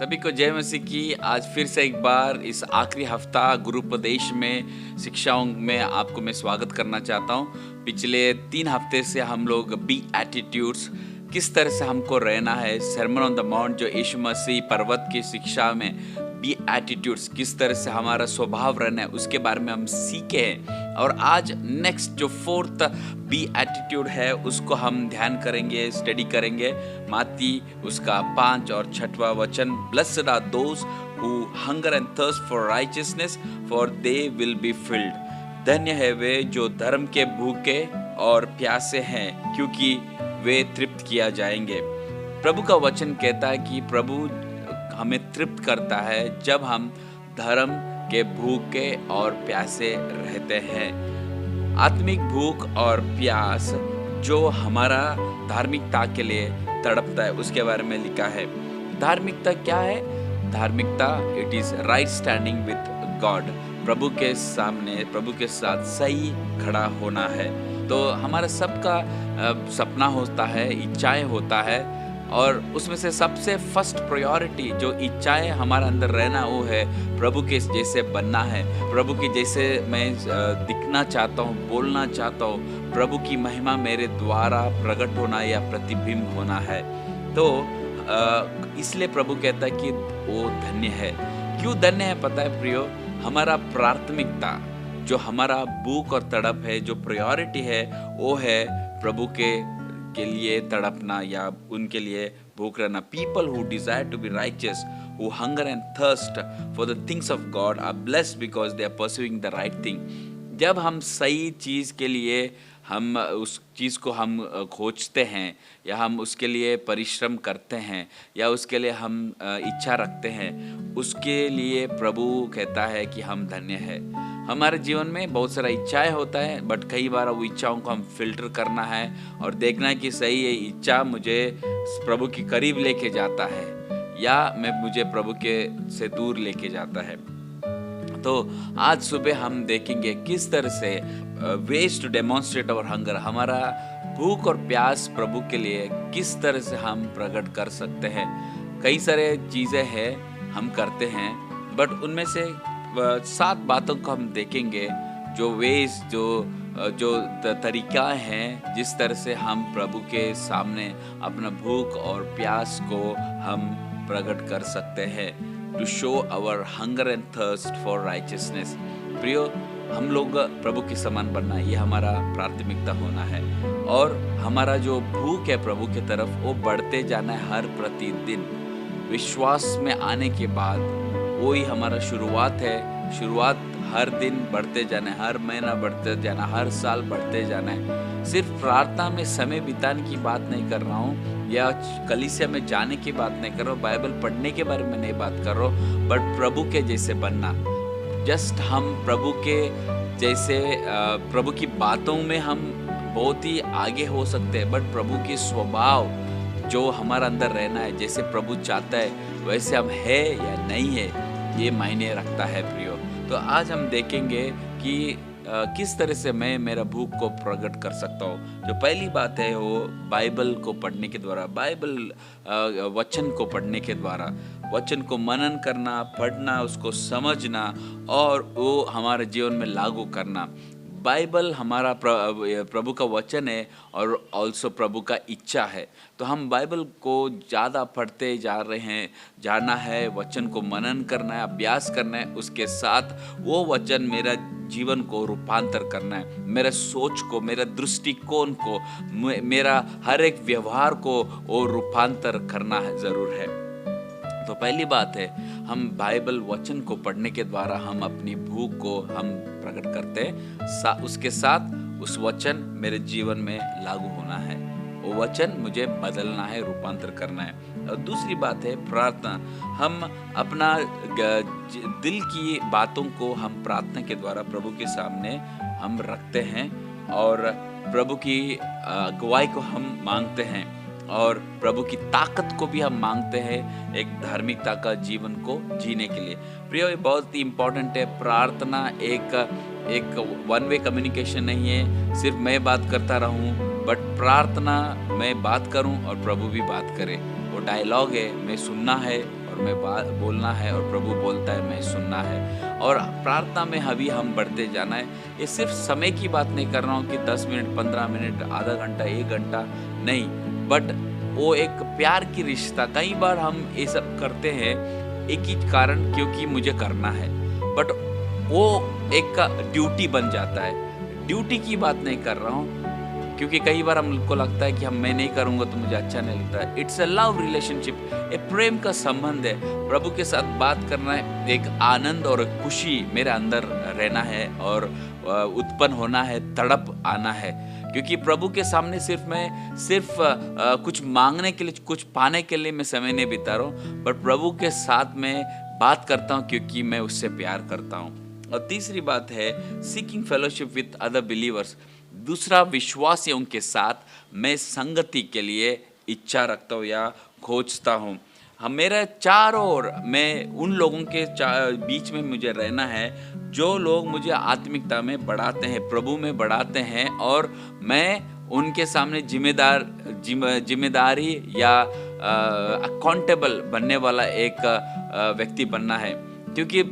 सभी को जय मसीह की। आज फिर से एक बार इस आखिरी हफ्ता गुरुपदेश में शिक्षाओं में आपको मैं स्वागत करना चाहता हूँ। पिछले 3 हफ्ते से हम लोग बी एटीट्यूड्स, किस तरह से हमको रहना है, सरमन ऑन द माउंट जो यीशु मसीह पर्वत की शिक्षा में बी एटीट्यूड्स किस तरह से हमारा स्वभाव रहना है उसके बारे में हम सीखे हैं। और आज नेक्स्ट जो 4th बी एटीट्यूड है उसको हम ध्यान करेंगे, स्टडी करेंगे। माती उसका 5 और 6वां वचन, blessed are those who hunger and thirst for righteousness for they will be filled. धन्य है वे जो धर्म के भूखे और प्यासे हैं क्योंकि वे तृप्त किया जाएंगे। प्रभु का वचन कहता है कि प्रभु हमें तृप्त करता है जब हम धर्म के भूखे और प्यासे रहते हैं। आत्मिक भूख और प्यास जो हमारा धार्मिकता के लिए तड़पता है उसके बारे में लिखा है। धार्मिकता क्या है? धार्मिकता it is right standing with God, प्रभु के सामने, प्रभु के साथ सही खड़ा होना है। तो हमारा सबका सपना होता है, इच्छाएं होता है, और उसमें से सबसे फर्स्ट प्रायोरिटी जो इच्छाएं हमारे अंदर रहना वो है प्रभु के जैसे बनना है। प्रभु के जैसे मैं दिखना चाहता हूँ, बोलना चाहता हूँ, प्रभु की महिमा मेरे द्वारा प्रकट होना या प्रतिबिंब होना है। तो इसलिए प्रभु कहता है कि वो धन्य है। क्यों धन्य है पता है प्रियो? हमारा प्राथमिकता, जो हमारा भूख और तड़प है, जो प्रायोरिटी है वो है प्रभु के लिए तड़पना या उनके लिए भूख रहना। People who desire to be righteous, who hunger and thirst for the things of God are blessed because they are pursuing the right thing. जब हम सही चीज़ के लिए हम उस चीज़ को हम खोजते हैं या हम उसके लिए परिश्रम करते हैं या उसके लिए हम इच्छा रखते हैं, उसके लिए प्रभु कहता है कि हम धन्य है। हमारे जीवन में बहुत सारा इच्छाएं होता है, बट कई बार वो इच्छाओं को हम फिल्टर करना है और देखना है कि सही ये इच्छा मुझे प्रभु के करीब लेके जाता है या मुझे प्रभु के से दूर लेके जाता है। तो आज सुबह हम देखेंगे किस तरह से ways to demonstrate our hunger, हमारा भूख और प्यास प्रभु के लिए किस तरह से हम प्रकट कर सकते हैं। कई सारे चीज़ें हैं हम करते हैं, बट उनमें से 7 बातों को हम देखेंगे जो वेज जो तरीका हैं जिस तरह से हम प्रभु के सामने अपना भूख और प्यास को हम प्रकट कर सकते हैं। To show our hunger and thirst for righteousness. प्रियो, हम लोग प्रभु के समान बनना, ये हमारा प्राथमिकता होना है। और हमारा जो भूख है प्रभु के तरफ वो बढ़ते जाना है हर प्रतिदिन। विश्वास में आने के बाद वही हमारा शुरुआत है। शुरुआत हर दिन बढ़ते जाना है, हर महीना बढ़ते जाना, हर साल बढ़ते जाना है। सिर्फ प्रार्थना में समय बिताने की बात नहीं कर रहा हूँ या कलीसिया में जाने की बात नहीं कर रहा हूँ, बाइबल पढ़ने के बारे में नहीं बात कर रहा हूँ, बट प्रभु के जैसे बनना। जस्ट हम प्रभु के जैसे प्रभु की बातों में हम बहुत ही आगे हो सकते हैं, बट प्रभु की स्वभाव जो हमारा अंदर रहना है, जैसे प्रभु चाहता है वैसे हम है या नहीं है, ये मायने रखता है प्रियो। तो आज हम देखेंगे कि किस तरह से मैं मेरा भूख को प्रकट कर सकता हूँ। जो पहली बात है वो बाइबल को पढ़ने के द्वारा, बाइबल वचन को पढ़ने के द्वारा, वचन को मनन करना, पढ़ना, उसको समझना और वो हमारे जीवन में लागू करना। बाइबल हमारा प्रभु का वचन है और ऑल्सो प्रभु का इच्छा है। तो हम बाइबल को ज़्यादा पढ़ते जा रहे हैं, जाना है, वचन को मनन करना है, अभ्यास करना है, उसके साथ वो वचन मेरा जीवन को रूपांतर करना है, मेरा सोच को, मेरा दृष्टिकोण को, मेरा हर एक व्यवहार को वो रूपांतर करना है ज़रूर है। तो पहली बात है, हम बाइबल वचन को पढ़ने के द्वारा हम अपनी भूख को हम प्रकट करते हैं। उसके साथ उस वचन मेरे जीवन में लागू होना है, वो वचन मुझे बदलना है, रूपांतर करना है। और दूसरी बात है प्रार्थना। हम अपना दिल की बातों को हम प्रार्थना के द्वारा प्रभु के सामने हम रखते हैं और प्रभु की अगुवाई को हम मांगते हैं और प्रभु की ताकत को भी हम मांगते हैं एक धार्मिकता का जीवन को जीने के लिए। प्रियो, ये बहुत ही इम्पोर्टेंट है। प्रार्थना एक वन वे कम्युनिकेशन नहीं है, सिर्फ मैं बात करता रहूं, बट प्रार्थना मैं बात करूं और प्रभु भी बात करे। वो डायलॉग है, मैं सुनना है और और मैं बोलना है और प्रभु बोलता है मैं सुनना है और प्रार्थना में अभी हम बढ़ते जाना है। ये सिर्फ समय की बात नहीं कर रहा हूँ कि 10 मिनट, 15 मिनट, आधा घंटा, 1 घंटा नहीं, बट वो एक प्यार की रिश्ता। कई बार हम ये सब करते हैं एक ही कारण, क्योंकि मुझे करना है, बट वो एक ड्यूटी बन जाता है। ड्यूटी की बात नहीं कर रहा हूँ, क्योंकि कई बार हमको लगता है कि मैं नहीं करूँगा तो मुझे अच्छा नहीं लगता है। इट्स अ लव रिलेशनशिप, एक प्रेम का संबंध है। प्रभु के साथ बात करना है, एक आनंद और खुशी मेरे अंदर रहना है और उत्पन्न होना है, तड़प आना है। क्योंकि प्रभु के सामने सिर्फ कुछ मांगने के लिए, कुछ पाने के लिए मैं समय नहीं बिता रहा हूँ, पर प्रभु के साथ मैं बात करता हूँ क्योंकि मैं उससे प्यार करता हूँ। और तीसरी बात है seeking fellowship with other believers. दूसरा, विश्वासियों के साथ मैं संगति के लिए इच्छा रखता हूँ या खोजता हूँ। हम मेरे चारों ओर, मैं उन लोगों के बीच में मुझे रहना है जो लोग मुझे आत्मिकता में बढ़ाते हैं, प्रभु में बढ़ाते हैं, और मैं उनके सामने जिम्मेदारी या अकाउंटेबल बनने वाला एक व्यक्ति बनना है। क्योंकि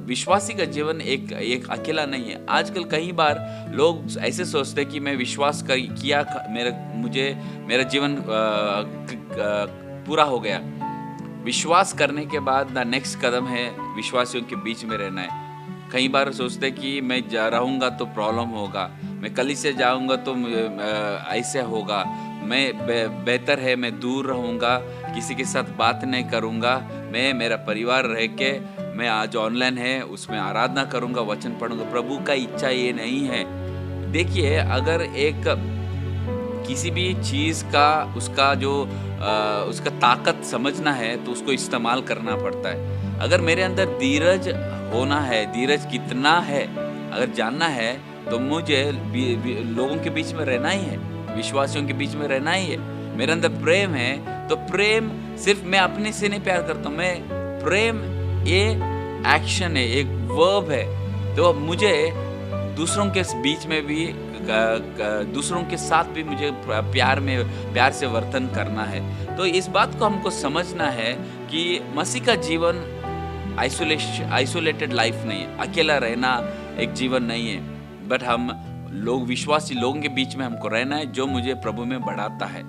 विश्वासी का जीवन एक अकेला नहीं है। आजकल कई बार लोग ऐसे सोचते हैं कि मैं विश्वास किया, मेरा जीवन पूरा हो गया। विश्वास करने के बाद द नेक्स्ट कदम है विश्वासियों के बीच में रहना है। कई बार सोचते हैं कि मैं रहूँगा तो प्रॉब्लम होगा, मैं कलीसिया जाऊँगा तो ऐसे होगा, मैं बेहतर है मैं दूर रहूँगा, किसी के साथ बात नहीं करूँगा, मैं मेरा परिवार रह के मैं आज ऑनलाइन है उसमें आराधना करूँगा, वचन पढ़ूँगा। प्रभु का इच्छा ये नहीं है। देखिए, अगर एक किसी भी चीज़ का उसका ताकत समझना है तो उसको इस्तेमाल करना पड़ता है। अगर मेरे अंदर धीरज होना है, धीरज कितना है अगर जानना है, तो मुझे लोगों के बीच में रहना ही है, विश्वासियों के बीच में रहना ही है। मेरे अंदर प्रेम है तो प्रेम सिर्फ मैं अपने से नहीं प्यार करता हूँ, मैं प्रेम ये एक्शन है, एक वर्ब है। तो मुझे दूसरों के बीच में भी, दूसरों के साथ भी मुझे प्यार से वर्तन करना है। तो इस बात को हमको समझना है कि मसीह का जीवन आइसोलेटेड लाइफ नहीं है, अकेला रहना एक जीवन नहीं है, बट हम लोग विश्वासी लोगों के बीच में हमको रहना है जो मुझे प्रभु में बढ़ाता है।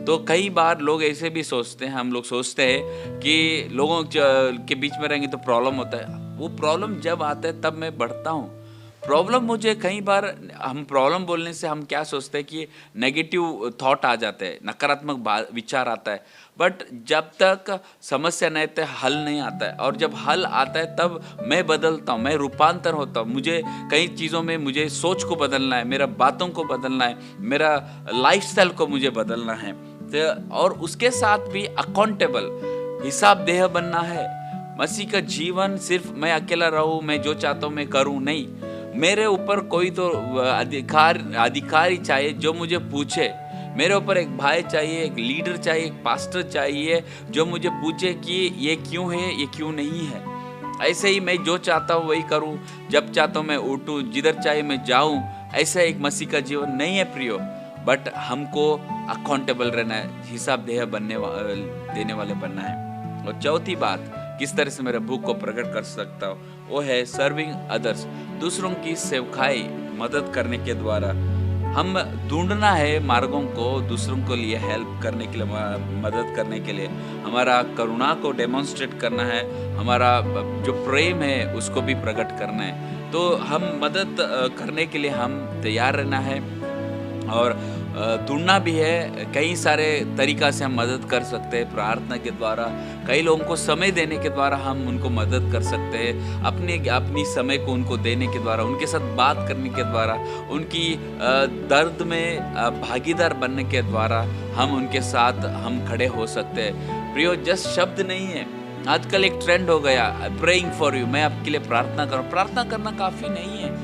तो कई बार लोग ऐसे भी सोचते हैं, हम लोग सोचते हैं कि लोगों के बीच में रहेंगे तो प्रॉब्लम होता है। वो प्रॉब्लम जब आता है तब मैं बढ़ता हूँ। प्रॉब्लम मुझे कई बार, हम प्रॉब्लम बोलने से हम क्या सोचते हैं कि नेगेटिव थॉट आ जाते हैं, नकारात्मक विचार आता है, बट जब तक समस्या नहीं आती हल नहीं आता है, और जब हल आता है तब मैं बदलता हूँ, मैं रूपांतर होता हूँ। मुझे कई चीज़ों में मुझे सोच को बदलना है, मेरा बातों को बदलना है, मेरा लाइफस्टाइल को मुझे बदलना है, तो और उसके साथ भी अकाउंटेबल, हिसाब देह बनना है। मसीह का जीवन सिर्फ मैं अकेला रहूँ, मैं जो चाहता हूँ मैं करूँ, नहीं, मेरे ऊपर कोई तो अधिकारी चाहिए जो मुझे पूछे। मेरे ऊपर एक भाई चाहिए, एक लीडर चाहिए, एक पास्टर चाहिए जो मुझे पूछे कि ये क्यों है, ये क्यों नहीं है। ऐसे ही मैं जो चाहता हूँ वही करूँ, जब चाहता हूँ मैं उठूँ, जिधर चाहिए मैं जाऊँ। ऐसा एक मसीह का जीवन नहीं है प्रियो, बट हमको अकाउंटेबल रहना है, हिसाब देह देने वाले बनना है। और चौथी बात, किस तरह से मेरे भूख को प्रकट कर सकता हूँ, वो है सर्विंग अदर्स। दूसरों की सेवकाई, मदद करने के द्वारा हम ढूंढना है मार्गों को, दूसरों को लिए हेल्प करने के लिए, मदद करने के लिए, हमारा करुणा को डेमोन्स्ट्रेट करना है, हमारा जो प्रेम है उसको भी प्रकट करना है। तो हम मदद करने के लिए हम तैयार रहना है और ढूंढना भी है। कई सारे तरीक़ा से हम मदद कर सकते हैं, प्रार्थना के द्वारा, कई लोगों को समय देने के द्वारा हम उनको मदद कर सकते हैं, अपनी समय को उनको देने के द्वारा, उनके साथ बात करने के द्वारा, उनकी दर्द में भागीदार बनने के द्वारा हम उनके साथ हम खड़े हो सकते हैं। प्रियो, जस्ट शब्द नहीं है। आजकल एक ट्रेंड हो गया, प्रेइंग फॉर यू, मैं आपके लिए प्रार्थना करूँ। प्रार्थना करना काफ़ी नहीं है,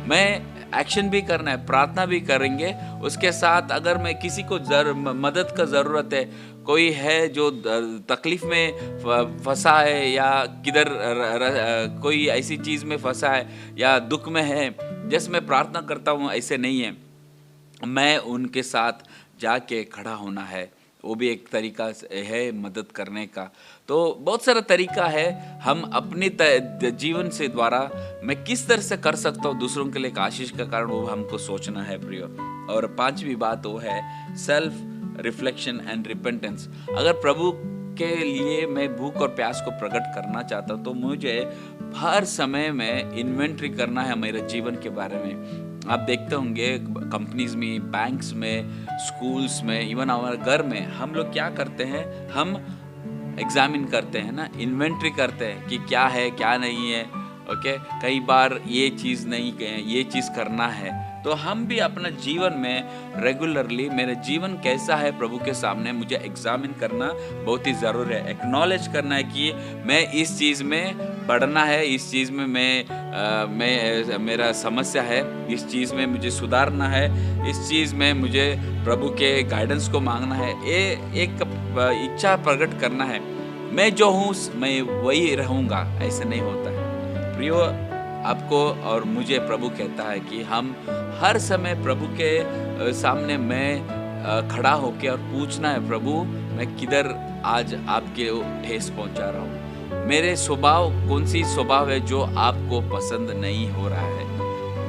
मैं एक्शन भी करना है, प्रार्थना भी करेंगे। उसके साथ अगर मैं किसी को मदद का ज़रूरत है, कोई है जो तकलीफ़ में फंसा है या किधर कोई ऐसी चीज़ में फंसा है या दुख में है, जैसे मैं प्रार्थना करता हूँ ऐसे नहीं है, मैं उनके साथ जाके खड़ा होना है, वो भी एक तरीका है मदद करने का। तो बहुत सारा तरीका है, हम अपने जीवन से द्वारा मैं किस तरह से कर सकता हूँ दूसरों के लिए एक आशीष का कारण, वो हमको सोचना है प्रियो। और पांचवी बात वो है सेल्फ रिफ्लेक्शन एंड रिपेंटेंस। अगर प्रभु के लिए मैं भूख और प्यास को प्रकट करना चाहता हूँ तो मुझे हर समय में इन्वेंट्री करना है मेरे जीवन के बारे में। आप देखते होंगे कंपनीज में, बैंक्स में, स्कूल्स में, इवन हमारे घर में हम लोग क्या करते हैं, हम एग्जामिन करते हैं ना, इन्वेंट्री करते हैं कि क्या है क्या नहीं है। ओके, कई बार ये चीज़ नहीं है, ये चीज़ करना है। तो हम भी अपना जीवन में रेगुलरली मेरा जीवन कैसा है प्रभु के सामने मुझे एग्जामिन करना बहुत ही ज़रूरी है। एक्नॉलेज करना है कि मैं इस चीज़ में बढ़ना है, इस चीज़ में मैं मेरा समस्या है, इस चीज़ में मुझे सुधारना है, इस चीज़ में मुझे प्रभु के गाइडेंस को मांगना है। ये एक इच्छा प्रकट करना है, मैं जो हूँ मैं वही रहूँगा, ऐसे नहीं होता है प्रियो। आपको और मुझे प्रभु कहता है कि हम हर समय प्रभु के सामने मैं खड़ा होकर और पूछना है, प्रभु मैं किधर आज आपके ठेस पहुंचा रहा हूँ, मेरे स्वभाव कौन सी स्वभाव है जो आपको पसंद नहीं हो रहा है,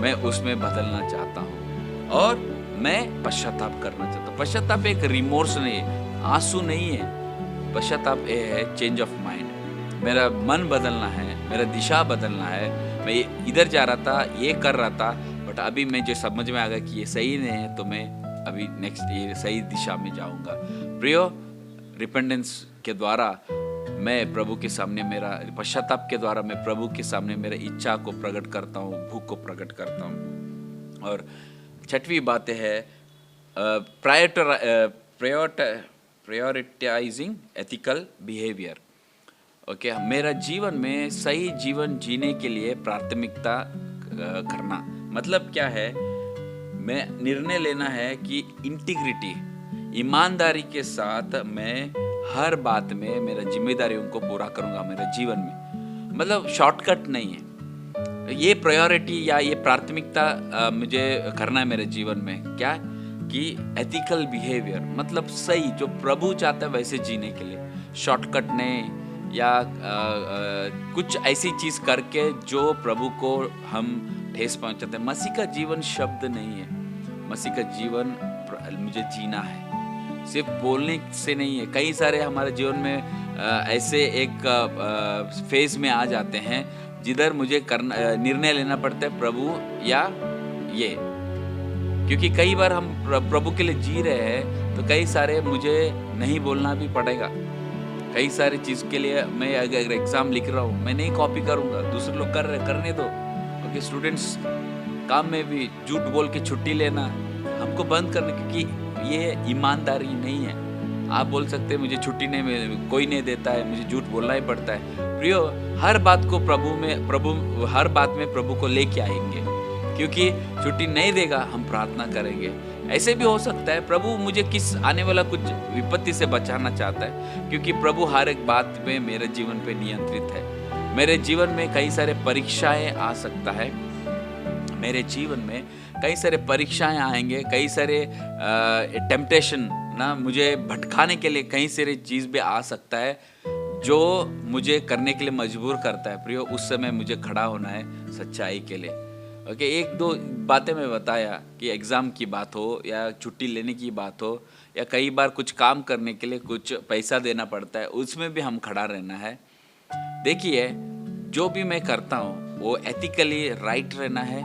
मैं उसमें बदलना चाहता हूँ और मैं पश्चाताप करना चाहता हूँ। पश्चाताप एक रिमोर्स नहीं है, आंसू नहीं है। पश्चाताप ये है चेंज ऑफ माइंड, मेरा मन बदलना है, मेरा दिशा बदलना है। मैं इधर जा रहा था, ये कर रहा था, बट अभी मुझे समझ में आ गया कि ये सही नहीं है, तो मैं अभी नेक्स्ट ये सही दिशा में जाऊंगा। प्रियो, रिपेंडेंस के द्वारा मैं प्रभु के सामने, मेरा पश्चाताप के द्वारा मैं प्रभु के सामने मेरे इच्छा को प्रकट करता हूँ, भूख को प्रकट करता हूँ। और छठवीं बात है प्रायोरिटाइजिंग एथिकल बिहेवियर। ओके, मेरा जीवन में सही जीवन जीने के लिए प्राथमिकता करना मतलब क्या है, मैं निर्णय लेना है कि इंटीग्रिटी, ईमानदारी के साथ मैं हर बात में मेरा जिम्मेदारियों को पूरा करूंगा मेरे जीवन में। मतलब शॉर्टकट नहीं है, ये प्रायोरिटी या ये प्राथमिकता मुझे करना है मेरे जीवन में। क्या कि एथिकल बिहेवियर मतलब सही, जो प्रभु चाहता है वैसे जीने के लिए, शॉर्टकट नहीं या कुछ ऐसी चीज़ करके जो प्रभु को हम ठेस पहुंचाते हैं। मसीह का जीवन शब्द नहीं है, मसीह का जीवन मुझे जीना है, सिर्फ बोलने से नहीं है। कई सारे हमारे जीवन में ऐसे एक फेज में आ जाते हैं जिधर मुझे निर्णय लेना पड़ता है प्रभु या ये, क्योंकि कई बार हम प्रभु के लिए जी रहे हैं तो कई सारे मुझे नहीं बोलना भी पड़ेगा। कई सारी चीज़ के लिए मैं अगर एग्ज़ाम लिख रहा हूँ, मैं नहीं कॉपी करूँगा, दूसरे लोग कर रहे करने दो। क्योंकि स्टूडेंट्स काम में भी झूठ बोल के छुट्टी लेना हमको बंद करना, क्योंकि ये ईमानदारी नहीं है। आप बोल सकते हैं मुझे छुट्टी नहीं, कोई नहीं देता है, मुझे झूठ बोलना ही पड़ता है। प्रियो, हर बात को हर बात में प्रभु को लेके आएंगे, क्योंकि छुट्टी नहीं देगा हम प्रार्थना करेंगे। ऐसे भी हो सकता है प्रभु मुझे किस आने वाला कुछ विपत्ति से बचाना चाहता है, क्योंकि प्रभु हर एक बात में मेरे जीवन पे नियंत्रित है। मेरे जीवन में कई सारे परीक्षाएं आ सकता है, मेरे जीवन में कई सारे परीक्षाएं आएंगे, कई सारे टेम्पटेशन ना मुझे भटकाने के लिए कई सारे चीज़ भी आ सकता है जो मुझे करने के लिए मजबूर करता है। प्रियो, उस समय मुझे खड़ा होना है सच्चाई के लिए। ओके, एक दो बातें मैं बताया कि एग्ज़ाम की बात हो या छुट्टी लेने की बात हो या कई बार कुछ काम करने के लिए कुछ पैसा देना पड़ता है, उसमें भी हम खड़ा रहना है। देखिए, जो भी मैं करता हूँ वो एथिकली राइट रहना है,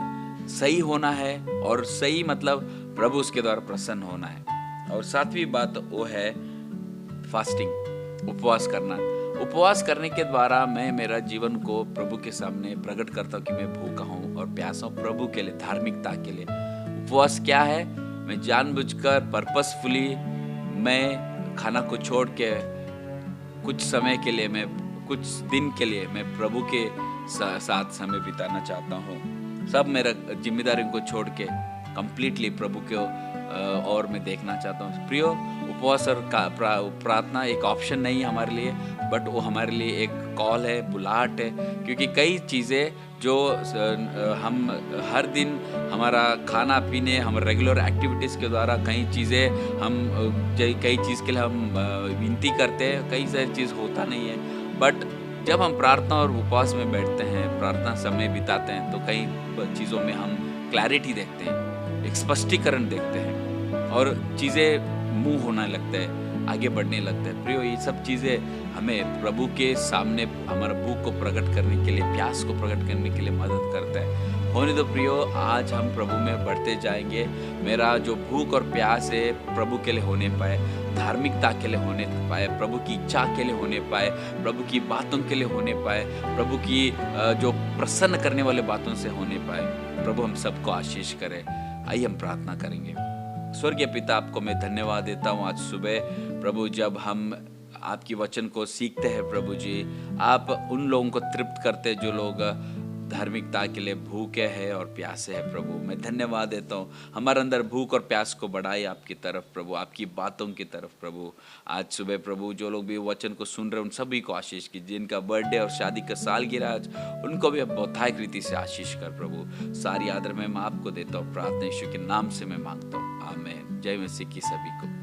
सही होना है, और सही मतलब प्रभु उसके द्वारा प्रसन्न होना है। और सातवीं बात वो है फास्टिंग, उपवास करना। उपवास करने के द्वारा मैं मेरा जीवन को प्रभु के सामने प्रकट करता हूँ कि मैं भूखा हूँ और प्यासा हूँ प्रभु के लिए, धार्मिकता के लिए। उपवास क्या है, मैं जानबूझकर पर्पसफुली मैं खाना को छोड़ के कुछ समय के लिए, मैं कुछ दिन के लिए मैं प्रभु के साथ समय बिताना चाहता हूँ। सब मेरा जिम्मेदारियों को छोड़ के कंप्लीटली प्रभु को और मैं देखना चाहता हूँ। प्रियो, उपवास और प्रार्थना एक ऑप्शन नहीं है हमारे लिए, बट वो हमारे लिए एक कॉल है, बुलाहट है। क्योंकि कई चीज़ें जो हम हर दिन हमारा खाना पीने, हम रेगुलर एक्टिविटीज़ के द्वारा कई चीज़ें हम कई चीज़ के लिए हम विनती करते हैं, कई सारी चीज़ होता नहीं है। बट जब हम प्रार्थना और उपवास में बैठते हैं, प्रार्थना समय बिताते हैं, तो कई चीज़ों में हम क्लैरिटी देखते हैं, एक स्पष्टीकरण देखते हैं और चीज़ें मूव होने लगते हैं, आगे बढ़ने लगते हैं। प्रियो, ये सब चीज़ें हमें प्रभु के सामने हमारा भूख को प्रकट करने के लिए, प्यास को प्रकट करने के लिए मदद करता है। होने दो प्रियो, आज हम प्रभु में बढ़ते जाएंगे। मेरा जो भूख और प्यास है प्रभु के लिए होने पाए, धार्मिकता के लिए होने पाए, प्रभु की इच्छा के लिए होने पाए, प्रभु की बातों के लिए होने पाए, प्रभु की जो प्रसन्न करने वाले बातों से होने पाए। प्रभु हम सबको आशीष करे। आइए हम प्रार्थना करेंगे। स्वर्गीय पिता, आपको मैं धन्यवाद देता हूँ आज सुबह प्रभु, जब हम आपकी वचन को सीखते हैं प्रभु जी, आप उन लोगों को तृप्त करते जो लोग धार्मिकता के लिए भूखे हैं और प्यासे हैं प्रभु। मैं धन्यवाद देता हूँ, हमारे अंदर भूख और प्यास को बढ़ाए आपकी तरफ प्रभु, आपकी बातों की तरफ प्रभु। आज सुबह प्रभु जो लोग भी वचन को सुन रहे हैं उन सभी को आशीष की, जिनका बर्थडे और शादी का सालगिरह आज, उनको भी बहुतायत रीति से आशीष कर प्रभु। सारी आदर मैं आपको देता हूँ, प्रार्थना यीशु के नाम से मैं मांगता हूँ, आमीन। जय मसीह की सभी को।